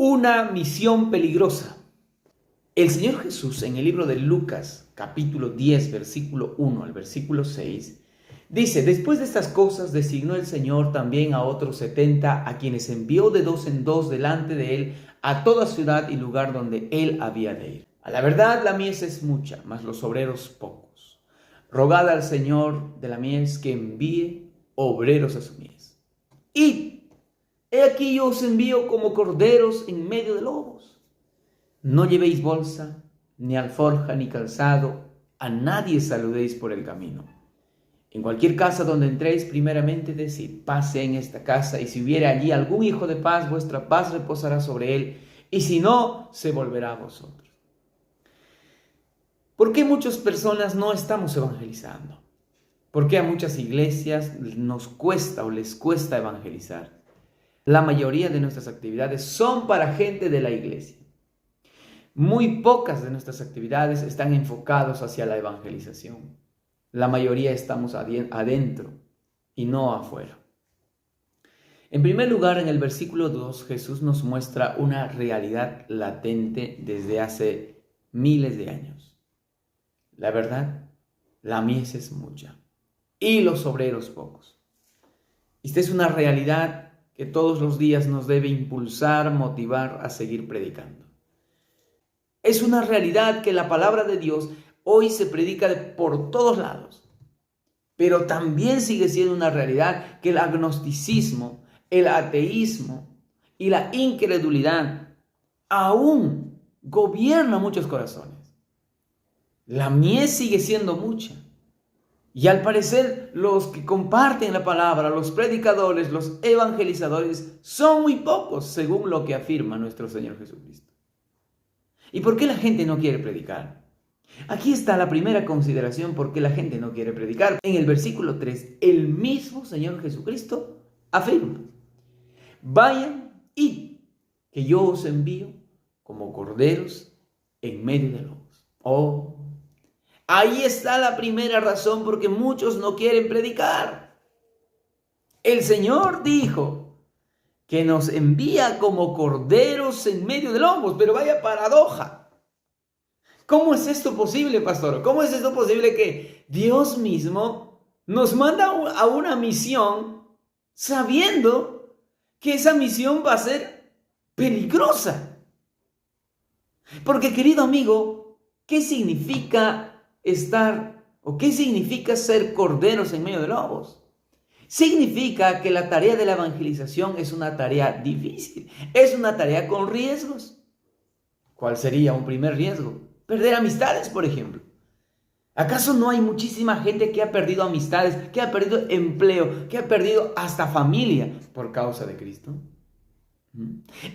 Una misión peligrosa. El Señor Jesús en el libro de Lucas, capítulo 10, versículo 1 al versículo 6, dice: después de estas cosas designó el Señor también a otros 70, a quienes envió de dos en dos delante de él a toda ciudad y lugar donde él había de ir. A la verdad la mies es mucha, mas los obreros pocos. Rogad al Señor de la mies que envíe obreros a su mies. Id, he aquí yo os envío como corderos en medio de lobos. No llevéis bolsa, ni alforja, ni calzado, a nadie saludéis por el camino. En cualquier casa donde entréis, primeramente decid: pase en esta casa, y si hubiere allí algún hijo de paz, vuestra paz reposará sobre él, y si no, se volverá a vosotros. ¿Por qué muchas personas no estamos evangelizando? ¿Por qué a muchas iglesias nos cuesta o les cuesta evangelizar? La mayoría de nuestras actividades son para gente de la iglesia. Muy pocas de nuestras actividades están enfocadas hacia la evangelización. La mayoría estamos adentro y no afuera. En primer lugar, en el versículo 2, Jesús nos muestra una realidad latente desde hace miles de años. La verdad, la mies es mucha y los obreros pocos. Esta es una realidad que todos los días nos debe impulsar, motivar a seguir predicando. Es una realidad que la palabra de Dios hoy se predica por todos lados, pero también sigue siendo una realidad que el agnosticismo, el ateísmo y la incredulidad aún gobierna muchos corazones. La mies sigue siendo mucha. Y al parecer los que comparten la palabra, los predicadores, los evangelizadores, son muy pocos, según lo que afirma nuestro Señor Jesucristo. ¿Y por qué la gente no quiere predicar? Aquí está la primera consideración por qué la gente no quiere predicar. En el versículo 3, el mismo Señor Jesucristo afirma: vayan y que yo os envío como corderos en medio de lobos. Ahí está la primera razón por qué muchos no quieren predicar. El Señor dijo que nos envía como corderos en medio de lobos, pero vaya paradoja. ¿Cómo es esto posible, pastor? ¿Cómo es esto posible que Dios mismo nos manda a una misión sabiendo que esa misión va a ser peligrosa? Porque, querido amigo, ¿qué significa qué significa ser corderos en medio de lobos? Significa que la tarea de la evangelización es una tarea difícil, es una tarea con riesgos. ¿Cuál sería un primer riesgo? Perder amistades, por ejemplo. ¿Acaso no hay muchísima gente que ha perdido amistades, que ha perdido empleo, que ha perdido hasta familia por causa de Cristo?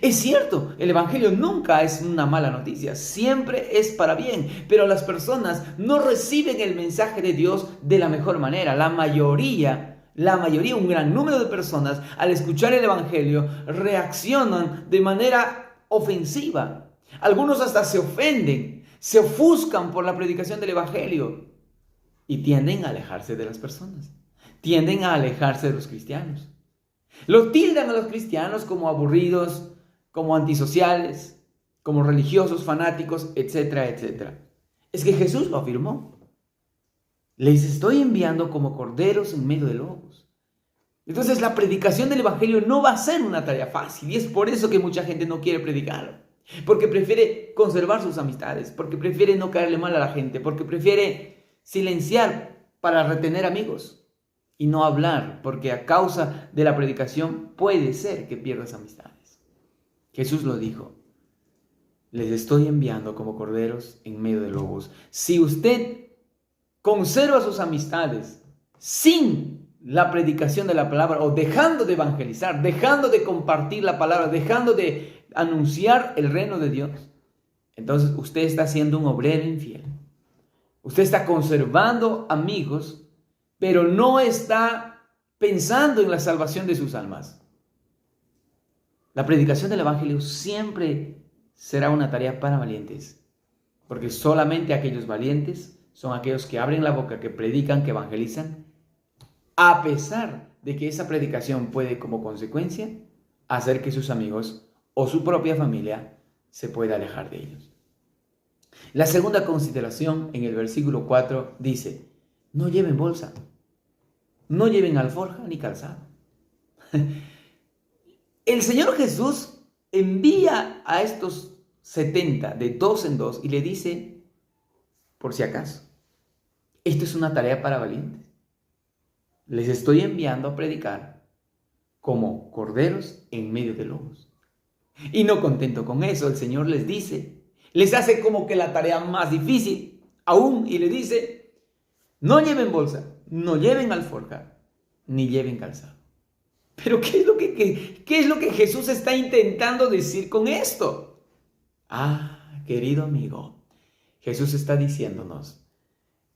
Es cierto, el evangelio nunca es una mala noticia, siempre es para bien, pero las personas no reciben el mensaje de Dios de la mejor manera. La mayoría, un gran número de personas, al escuchar el evangelio, reaccionan de manera ofensiva. Algunos hasta se ofenden, se ofuscan por la predicación del evangelio y tienden a alejarse de las personas, tienden a alejarse de los cristianos. Los tildan a los cristianos como aburridos, como antisociales, como religiosos, fanáticos, etcétera, etcétera. Es que Jesús lo afirmó. Les estoy enviando como corderos en medio de lobos. Entonces la predicación del evangelio no va a ser una tarea fácil, y es por eso que mucha gente no quiere predicar. Porque prefiere conservar sus amistades, porque prefiere no caerle mal a la gente, porque prefiere silenciar para retener amigos. Y no hablar, porque a causa de la predicación puede ser que pierdas amistades. Jesús lo dijo: les estoy enviando como corderos en medio de lobos. Si usted conserva sus amistades sin la predicación de la palabra, o dejando de evangelizar, dejando de compartir la palabra, dejando de anunciar el reino de Dios, entonces usted está siendo un obrero infiel. Usted está conservando amigos, pero no está pensando en la salvación de sus almas. La predicación del evangelio siempre será una tarea para valientes, porque solamente aquellos valientes son aquellos que abren la boca, que predican, que evangelizan, a pesar de que esa predicación puede, como consecuencia, hacer que sus amigos o su propia familia se puede alejar de ellos. La segunda consideración en el versículo 4 dice, no lleven bolsa, no lleven alforja ni calzado. El Señor Jesús envía a estos 70 de dos en dos y le dice, por si acaso, esto es una tarea para valientes. Les estoy enviando a predicar como corderos en medio de lobos. Y no contento con eso, el Señor les dice, les hace como que la tarea más difícil aún y le dice, no lleven bolsa, no lleven alforja, ni lleven calzado. Pero ¿qué es lo que Jesús está intentando decir con esto? Querido amigo, Jesús está diciéndonos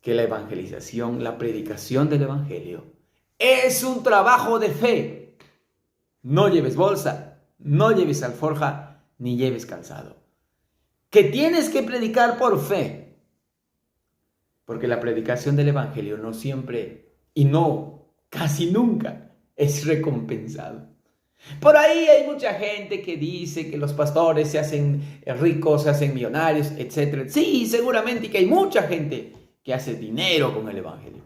que la evangelización, la predicación del evangelio, es un trabajo de fe. No lleves bolsa, no lleves alforja, ni lleves calzado. Que tienes que predicar por fe. Porque la predicación del evangelio no siempre, y no, casi nunca, es recompensado. Por ahí hay mucha gente que dice que los pastores se hacen ricos, se hacen millonarios, etc. Sí, seguramente que hay mucha gente que hace dinero con el evangelio.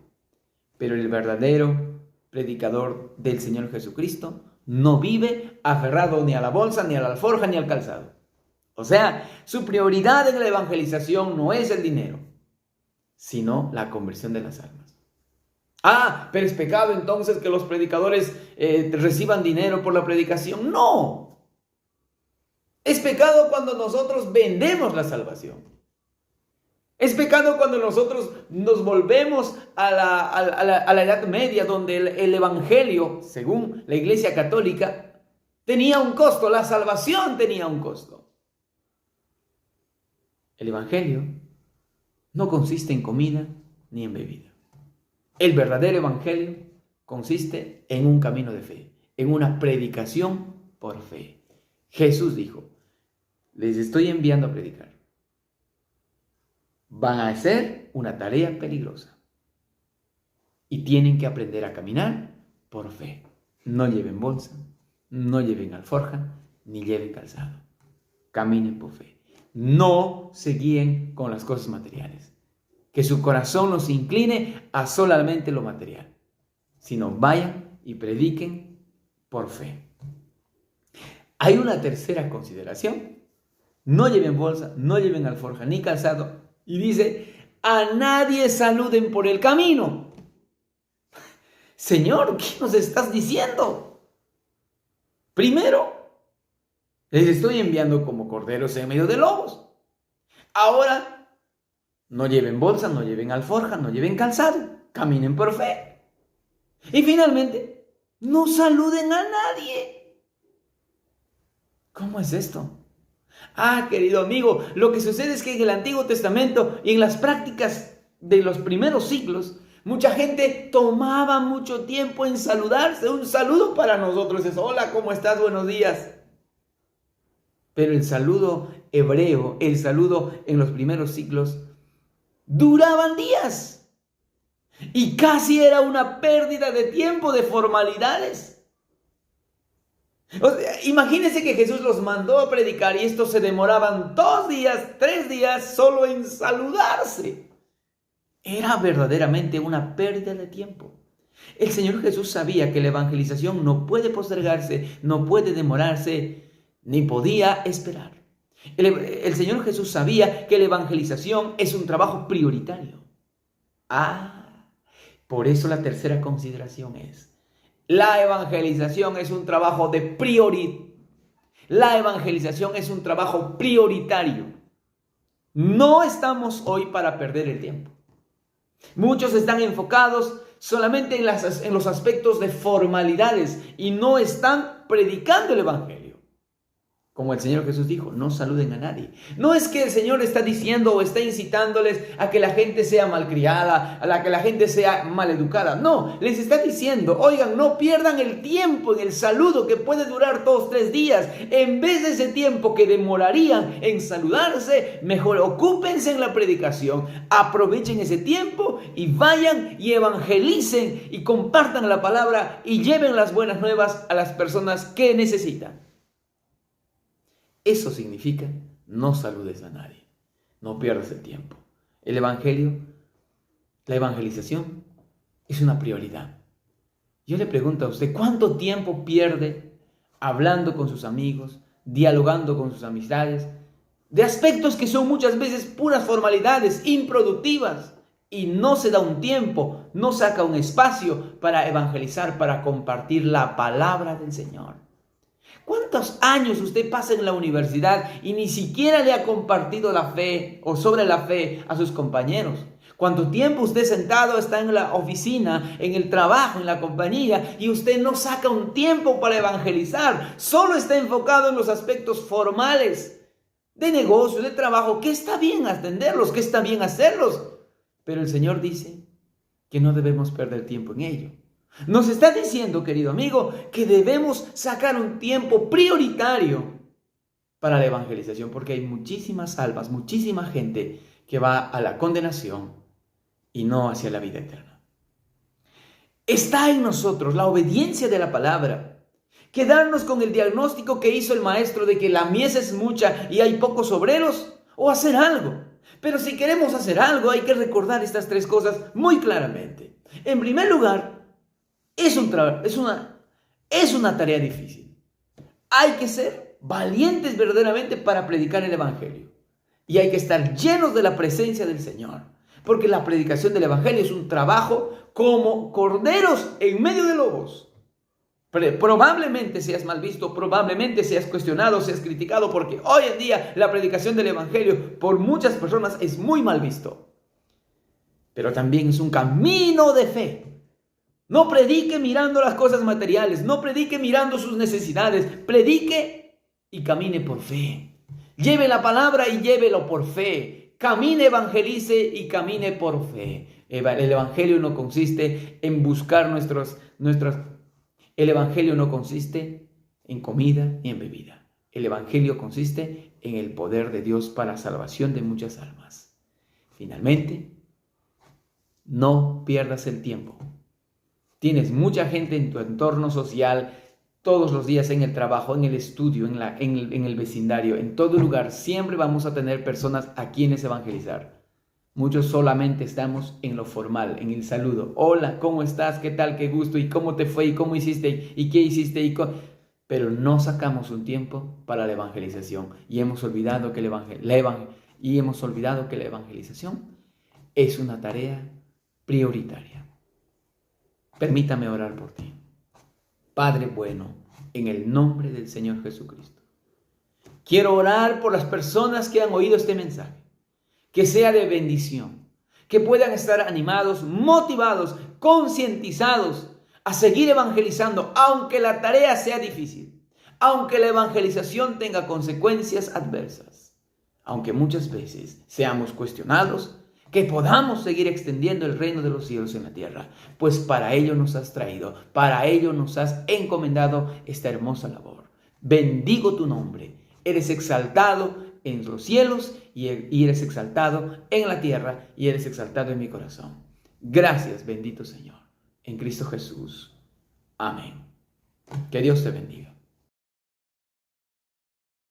Pero el verdadero predicador del Señor Jesucristo no vive aferrado ni a la bolsa, ni a la alforja, ni al calzado. O sea, su prioridad en la evangelización no es el dinero, sino la conversión de las almas. Pero es pecado entonces que los predicadores reciban dinero por la predicación. No. Es pecado cuando nosotros vendemos la salvación. Es pecado cuando nosotros nos volvemos a la Edad Media, donde el evangelio, según la Iglesia Católica, tenía un costo. La salvación tenía un costo. El evangelio no consiste en comida ni en bebida. El verdadero evangelio consiste en un camino de fe, en una predicación por fe. Jesús dijo, les estoy enviando a predicar. Van a hacer una tarea peligrosa y tienen que aprender a caminar por fe. No lleven bolsa, no lleven alforja, ni lleven calzado. Caminen por fe. No se guíen con las cosas materiales. Que su corazón no se incline a solamente lo material, sino vayan y prediquen por fe. Hay una tercera consideración. No lleven bolsa, no lleven alforja ni calzado. Y dice, a nadie saluden por el camino. Señor, ¿qué nos estás diciendo? Primero, les estoy enviando como corderos en medio de lobos. Ahora, no lleven bolsa, no lleven alforja, no lleven calzado. Caminen por fe. Y finalmente, no saluden a nadie. ¿Cómo es esto? Querido amigo, lo que sucede es que en el Antiguo Testamento y en las prácticas de los primeros siglos, mucha gente tomaba mucho tiempo en saludarse. Un saludo para nosotros es, hola, ¿cómo estás? Buenos días. Pero el saludo hebreo, el saludo en los primeros siglos, duraban días y casi era una pérdida de tiempo, de formalidades. O sea, imagínense que Jesús los mandó a predicar y estos se demoraban 2 días, 3 días solo en saludarse. Era verdaderamente una pérdida de tiempo. El Señor Jesús sabía que la evangelización no puede postergarse, no puede demorarse, ni podía esperar. El Señor Jesús sabía que la evangelización es un trabajo prioritario. Por eso la tercera consideración es, la evangelización es un trabajo de prioridad. La evangelización es un trabajo prioritario. No estamos hoy para perder el tiempo. Muchos están enfocados solamente en los aspectos de formalidades y no están predicando el evangelio. Como el Señor Jesús dijo, no saluden a nadie. No es que el Señor está diciendo o está incitándoles a que la gente sea malcriada, a que la gente sea maleducada. No, les está diciendo, oigan, no pierdan el tiempo en el saludo que puede durar 2 o 3 días. En vez de ese tiempo que demorarían en saludarse, mejor ocúpense en la predicación. Aprovechen ese tiempo y vayan y evangelicen y compartan la palabra y lleven las buenas nuevas a las personas que necesitan. Eso significa no saludes a nadie. No pierdas el tiempo. El evangelio, la evangelización es una prioridad. Yo le pregunto a usted, ¿cuánto tiempo pierde hablando con sus amigos, dialogando con sus amistades, de aspectos que son muchas veces puras formalidades, improductivas, y no se da un tiempo, no saca un espacio para evangelizar, para compartir la palabra del Señor? ¿Cuántos años usted pasa en la universidad y ni siquiera le ha compartido la fe o sobre la fe a sus compañeros? ¿Cuánto tiempo usted sentado está en la oficina, en el trabajo, en la compañía, y usted no saca un tiempo para evangelizar? Solo está enfocado en los aspectos formales de negocio, de trabajo, que está bien atenderlos, que está bien hacerlos. Pero el Señor dice que no debemos perder tiempo en ello. Nos está diciendo, querido amigo, que debemos sacar un tiempo prioritario para la evangelización, porque hay muchísimas almas, muchísima gente que va a la condenación y no hacia la vida eterna. Está en nosotros la obediencia de la palabra. Quedarnos con el diagnóstico que hizo el maestro de que la mies es mucha y hay pocos obreros, o hacer algo. Pero si queremos hacer algo, hay que recordar estas tres cosas muy claramente. En primer lugar, es una tarea difícil. Hay que ser valientes verdaderamente para predicar el evangelio. Y hay que estar llenos de la presencia del Señor. Porque la predicación del evangelio es un trabajo como corderos en medio de lobos. Probablemente seas mal visto, probablemente seas cuestionado, seas criticado, porque hoy en día la predicación del evangelio por muchas personas es muy mal visto. Pero también es un camino de fe. No predique mirando las cosas materiales, no predique mirando sus necesidades, predique y camine por fe. Lleve la palabra y llévelo por fe. Camine, evangelice y camine por fe. El evangelio no consiste en buscar el evangelio no consiste en comida ni en bebida. El evangelio consiste en el poder de Dios para la salvación de muchas almas. Finalmente, no pierdas el tiempo. Tienes mucha gente en tu entorno social, todos los días en el trabajo, en el estudio, en el vecindario, en todo lugar. Siempre vamos a tener personas a quienes evangelizar. Muchos solamente estamos en lo formal, en el saludo. Hola, ¿cómo estás? ¿Qué tal? ¿Qué gusto? ¿Y cómo te fue? ¿Y cómo hiciste? ¿Y qué hiciste? Pero no sacamos un tiempo para la evangelización. Y hemos olvidado que la evangelización es una tarea prioritaria. Permítame orar por ti. Padre bueno, en el nombre del Señor Jesucristo, quiero orar por las personas que han oído este mensaje, que sea de bendición, que puedan estar animados, motivados, concientizados a seguir evangelizando, aunque la tarea sea difícil, aunque la evangelización tenga consecuencias adversas, aunque muchas veces seamos cuestionados, que podamos seguir extendiendo el reino de los cielos en la tierra, pues para ello nos has traído, para ello nos has encomendado esta hermosa labor. Bendigo tu nombre, eres exaltado en los cielos y eres exaltado en la tierra y eres exaltado en mi corazón. Gracias, bendito Señor, en Cristo Jesús. Amén. Que Dios te bendiga.